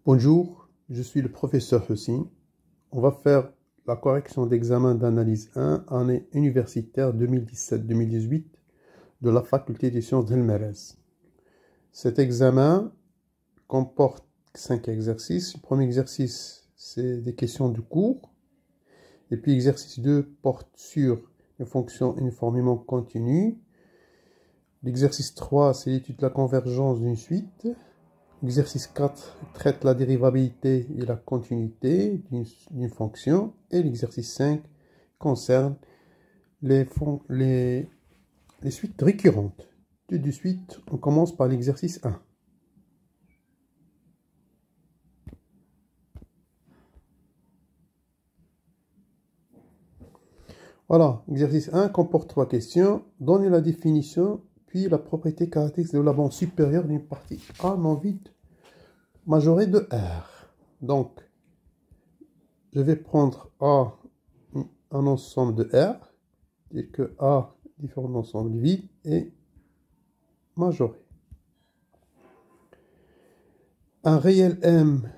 Bonjour, je suis le professeur Hussein. On va faire la correction d'examen d'analyse 1, année universitaire 2017-2018 de la faculté des sciences d'El Merez. Cet examen comporte 5 exercices. Le premier exercice, c'est des questions du cours. Et puis exercice 2 porte sur une fonction uniformément continue. L'exercice 3, c'est l'étude de la convergence d'une suite. L'exercice 4 traite la dérivabilité et la continuité d'une fonction. Et l'exercice 5 concerne les suites récurrentes. Tout de suite, on commence par l'exercice 1. Voilà, exercice 1 comporte 3 questions. Donnez la définition, puis la propriété caractéristique de la bande supérieure d'une partie A non vide majorée de R. Donc, je vais prendre A, un ensemble de R, et que A, différents ensembles vides, est majoré. Un réel M,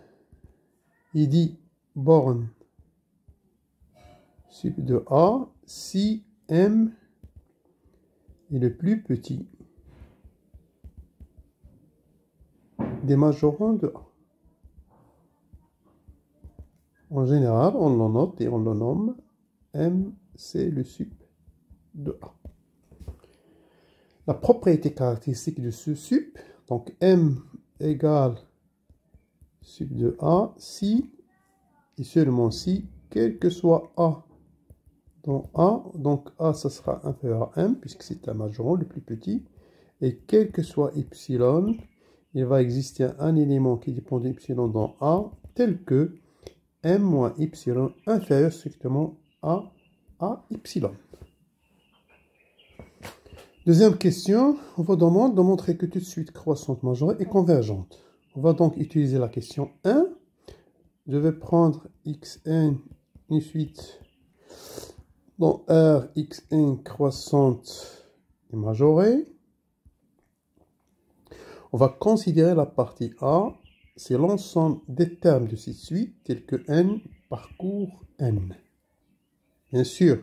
il dit borne sub de A si M est le plus petit des majorants de A. En général, on le note et on le nomme M, c'est le sup de A. La propriété caractéristique de ce sup, donc M égale sup de A, si et seulement si, quel que soit A dans A, donc A, ça sera inférieur à M, puisque c'est un majorant le plus petit, et quel que soit epsilon, il va exister un élément qui dépend d'epsilon dans A, tel que M moins epsilon inférieur strictement à epsilon. Deuxième question, on vous demande de montrer que toute suite croissante majorée est convergente. On va donc utiliser la question 1. Je vais prendre xn, une suite dont R, xn croissante est majorée. On va considérer la partie A, c'est l'ensemble des termes de cette suite, tels que n parcourt n. Bien sûr,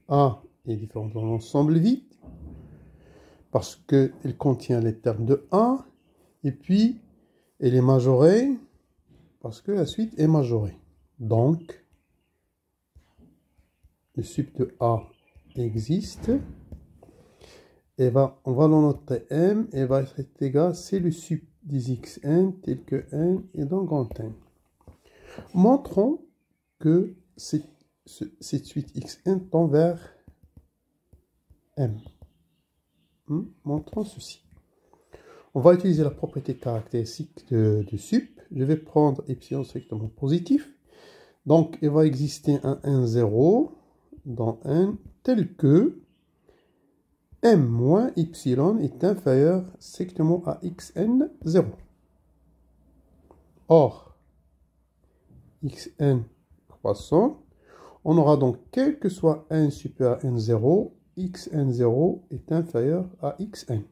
A est différent de l'ensemble vide, parce qu'elle contient les termes de A, et puis elle est majorée, parce que la suite est majorée. Donc, le sup de A existe, et on va le noter M, et va être égal, c'est le sup des xn, tel que n est dans grand N. Montrons que cette suite xn tend vers M. Montrons ceci. On va utiliser la propriété caractéristique de sup. Je vais prendre epsilon strictement positif. Donc, il va exister un n0 dans n tel que m moins epsilon est inférieur strictement à xn0. Or, xn croissant, on aura donc, quel que soit n supérieur à n0, xn0 est inférieur à xn.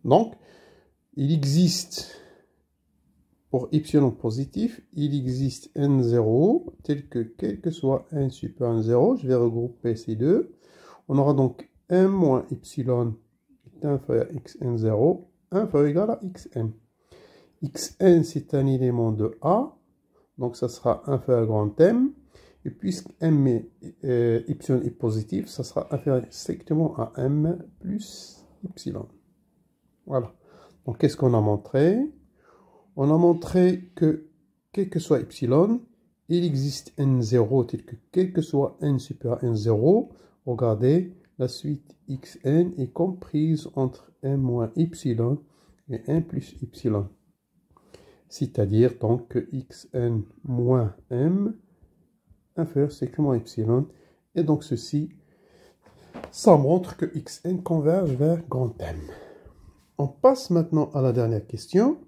Donc, il existe, pour epsilon positif, il existe n0, tel que quel que soit n supérieur à n0, je vais regrouper ces deux. On aura donc m moins epsilon est inférieur à xn0, inférieur ou égal à xn. xn, c'est un élément de A, donc ça sera inférieur à grand M. Et puisque m epsilon est positif, ça sera inférieur strictement à m plus epsilon. Voilà. Donc, qu'est-ce qu'on a montré? On a montré que, quel que soit epsilon, il existe n0, tel que quel que soit n supérieur à n0. Regardez, la suite xn est comprise entre m moins epsilon et n plus epsilon. C'est-à-dire donc que xn moins m inférieur strictement à epsilon. Et donc ceci, ça montre que xn converge vers grand M. On passe maintenant à la dernière question.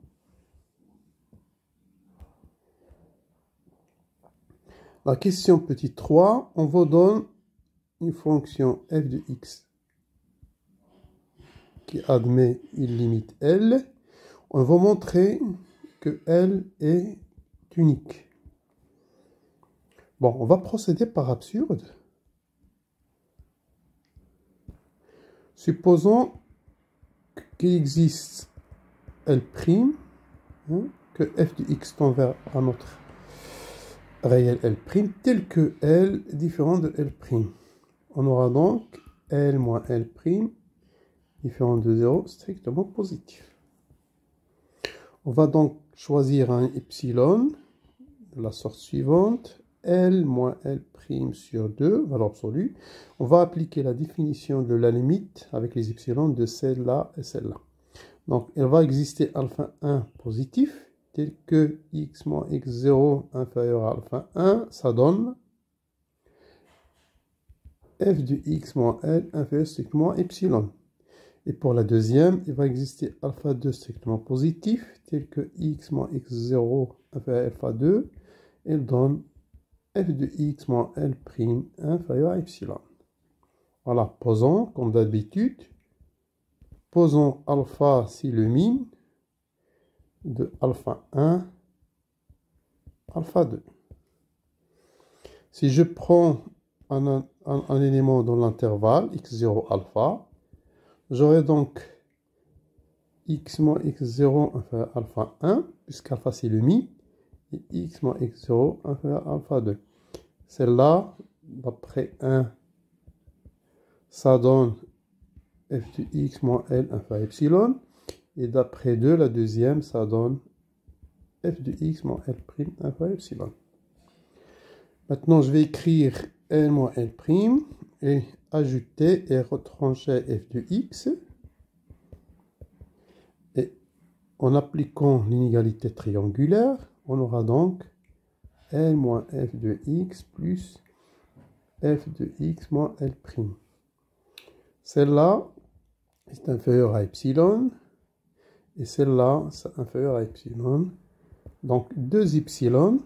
La question petit 3, on vous donne une fonction f de x qui admet une limite L, on va montrer que L est unique. Bon, on va procéder par absurde. Supposons qu'il existe L', que f de x tend vers un autre réel L', tel que L est différent de L'. On aura donc L moins L', différent de 0, strictement positif. On va donc choisir un epsilon de la sorte suivante. L moins L' sur 2, valeur absolue. On va appliquer la définition de la limite avec les epsilons de celle-là et celle-là. Donc, il va exister alpha 1 positif, tel que x moins x0 inférieur à alpha 1, ça donne f de x moins L inférieur strictement à epsilon. Et pour la deuxième, il va exister alpha 2 strictement positif, tel que x moins x0 inférieur à alpha 2, il donne f de x moins L' inférieur à epsilon. Voilà, posons, comme d'habitude, posons alpha si le min de alpha 1, alpha 2. Si je prends un élément dans l'intervalle, x0 alpha, j'aurai donc x moins x0 inférieur à alpha 1, puisqu'alpha c'est le min, et x moins x0 inférieur à alpha 2. Celle-là, d'après 1, ça donne f de x moins L inférieur à epsilon. Et d'après 2, la deuxième, ça donne f de x moins L' inférieur à epsilon. Maintenant, je vais écrire L moins L' et ajouter et retrancher f de x. Et en appliquant l'inégalité triangulaire, on aura donc L moins f de x plus f de x moins L'. Celle-là est inférieure à epsilon. Et celle-là, c'est inférieur à epsilon. Donc, 2 epsilon.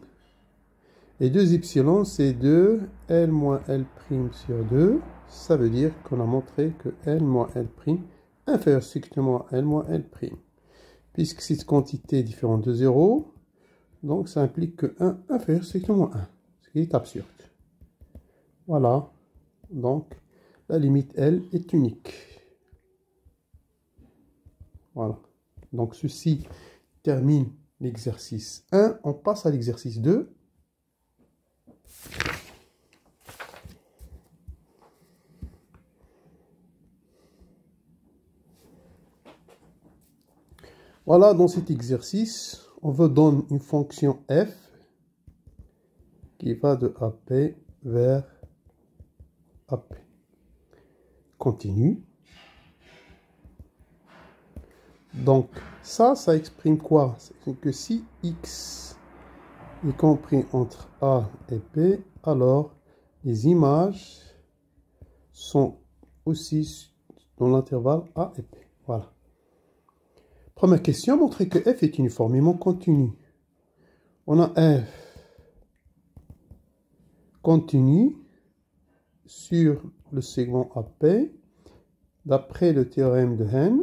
Et 2 epsilon, c'est 2 L moins L' sur 2. Ça veut dire qu'on a montré que L moins L' inférieur strictement à L moins L'. Puisque cette quantité est différente de 0, donc ça implique que 1 inférieur strictement à 1. Ce qui est absurde. Voilà. Donc, la limite L est unique. Voilà. Donc, ceci termine l'exercice 1. On passe à l'exercice 2. Voilà, dans cet exercice, on veut donner une fonction f qui va de AP vers AP. Continue. Donc, ça exprime quoi? C'est que si x est compris entre A et P, alors les images sont aussi dans l'intervalle A et P. Voilà. Première question, montrer que f est uniformément continu. On a f continu sur le segment AP, d'après le théorème de Henn,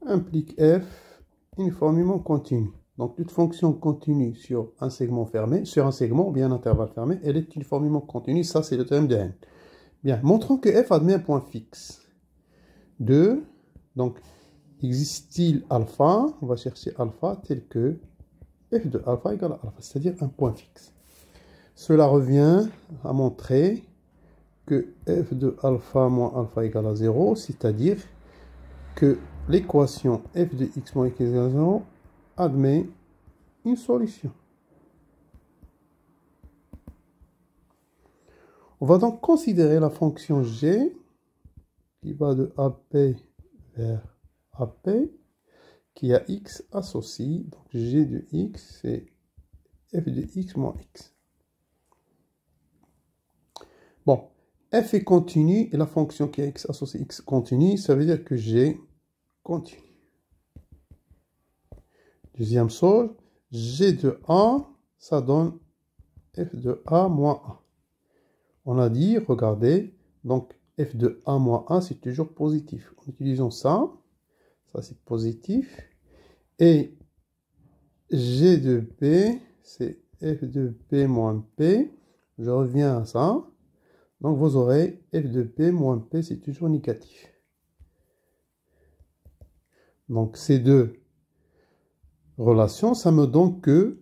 implique f uniformément continu. Donc, toute fonction continue sur un segment fermé, sur un segment ou bien un intervalle fermé, elle est uniformément continue. Ça, c'est le théorème de Henn. Bien, montrons que f admet un point fixe. 2. Donc, existe-t-il alpha? On va chercher alpha tel que f de alpha égale à alpha, c'est-à-dire un point fixe. Cela revient à montrer que f de alpha moins alpha égale à 0, c'est-à-dire que l'équation f de x moins x égale à 0 admet une solution. On va donc considérer la fonction g qui va de AP vers AP, qui a x associé. Donc g de x, c'est f de x moins x. Bon, f est continu et la fonction qui a x associé x continue, ça veut dire que g continue. Deuxième chose, g de a, ça donne f de a moins a. On a dit, regardez, donc f de a moins a, c'est toujours positif. En utilisant ça, ça c'est positif. Et g de p, c'est f de p moins p. Je reviens à ça. Donc vous aurez f de p moins p, c'est toujours négatif. Donc ces deux relations, ça me donne que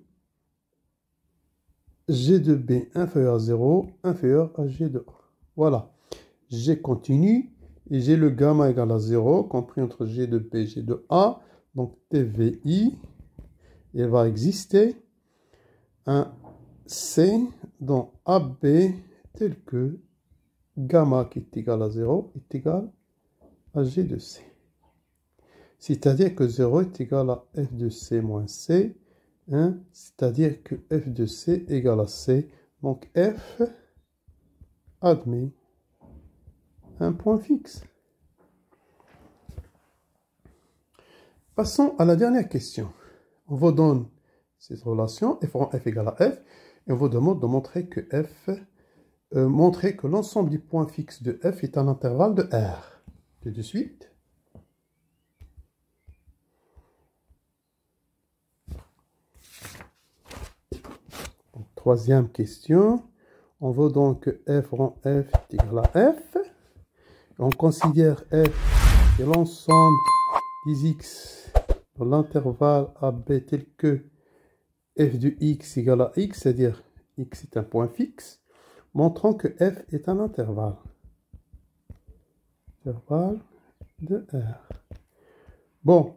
g de b inférieur à 0, inférieur à g de a. Voilà. G continue et j'ai le gamma égal à 0, compris entre g de b et g de a. Donc TVI, il va exister un C dans AB tel que gamma qui est égal à 0 est égal à g de c. C'est-à-dire que 0 est égal à f de c moins c. Hein? C'est-à-dire que f de c égale à c. Donc f admet un point fixe. Passons à la dernière question. On vous donne cette relation, f rond f égale à f, et on vous demande de montrer que l'ensemble du point fixe de f est un intervalle de R. Tout de suite. Donc, troisième question. On veut donc que f rond f est égal à f. On considère f est l'ensemble des x dans l'intervalle AB tel que f de x égale à x, c'est-à-dire x est un point fixe, montrant que f est un intervalle. Intervalle de R. Bon,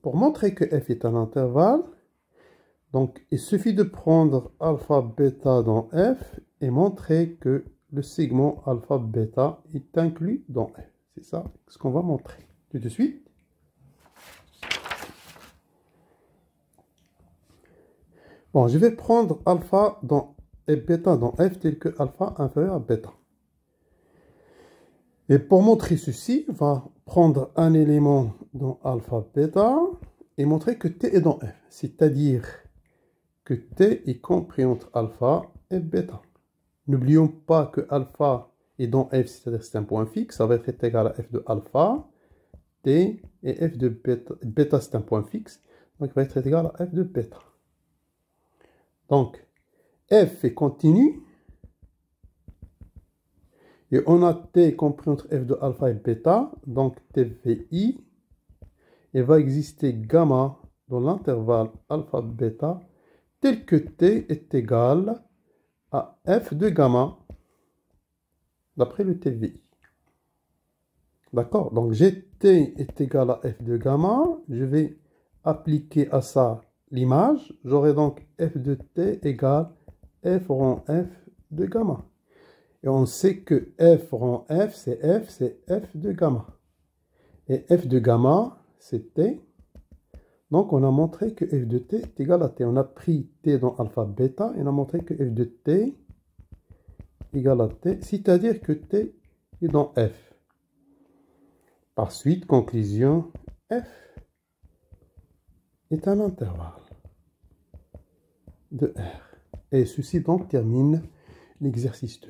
pour montrer que f est un intervalle, donc il suffit de prendre alpha bêta dans f et montrer que le segment alpha bêta est inclus dans f. C'est ça ce qu'on va montrer. Tout de suite. Bon, je vais prendre alpha et bêta dans f tel que alpha inférieur à bêta. Et pour montrer ceci, on va prendre un élément dans alpha bêta et montrer que t est dans f. C'est-à-dire que t est compris entre alpha et bêta. N'oublions pas que alpha est dans f, c'est-à-dire que c'est un point fixe. Ça va être égal à f de alpha, t, et f de bêta. Bêta, c'est un point fixe. Donc, il va être égal à f de bêta. Donc, f est continu. Et on a t compris entre f de alpha et bêta. Donc, TVI. Il va exister gamma dans l'intervalle alpha-bêta tel que t est égal à f de gamma d'après le TVI. D'accord? Donc, t est égal à f de gamma. Je vais appliquer à ça l'image. J'aurai donc f de t égale f rond f de gamma. Et on sait que f rond f, c'est f de gamma. Et f de gamma, c'est t. Donc, on a montré que f de t est égal à t. On a pris t dans alpha bêta et on a montré que f de t égale à t, c'est-à-dire que t est dans f. Par suite, conclusion, f est un intervalle de R. Et ceci donc termine l'exercice 2.